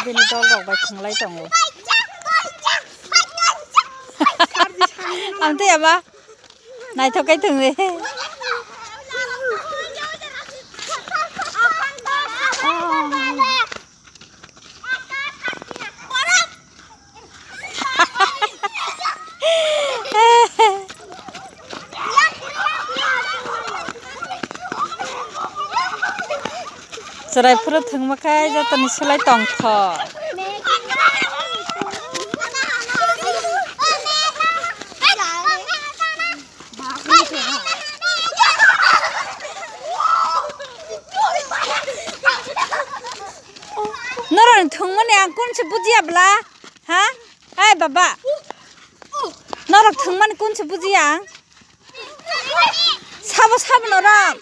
bini dol rok bai thunglai tongo amte ama naithokai thungre Serai pura thung makai jatani selai tongtho Noron thung mane angkun se bujiya bla ha ai baba Norok thung mane kun se bujiya sabo norok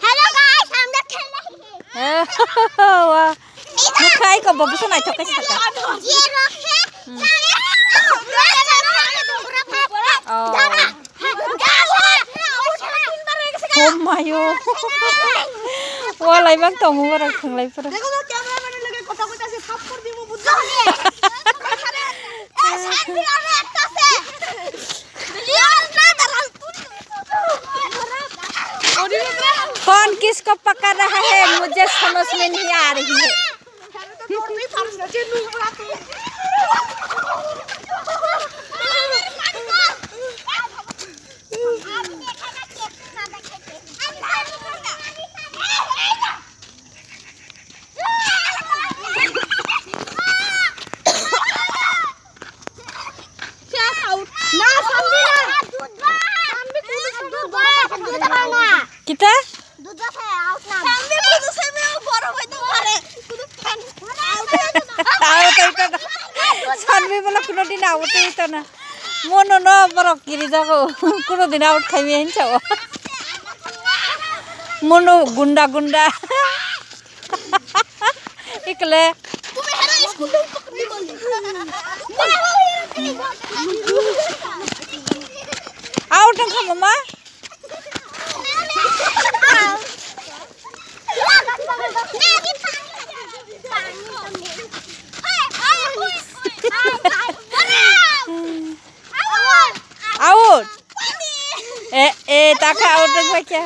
Hello guys, I'm the Wah, mukai kau bagus naik tokai saka. Oh mayo, wah lai bang tamu orang kenglai pura. कौन किसको पकड़ रहा है मुझे समझ में नहीं आ रही है kita Sanbi bola kuno din out itu na, mono no borok kiri jago, kuno din out kami hencawa, mono gunda, ikle, out ang kamu mah? Out. Taka out apa kya?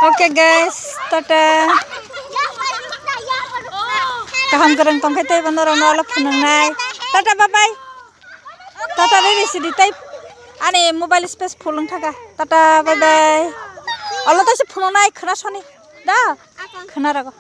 Okay guys, tata. Kaham kereng tongkai tay bandar orang alap punang nai. Tata bye bye. Tata dari sini tay. Ane mobile space pulung taka. Tata bye bye. Allah tuh sih punang nai kena soni. Dah, kena raga.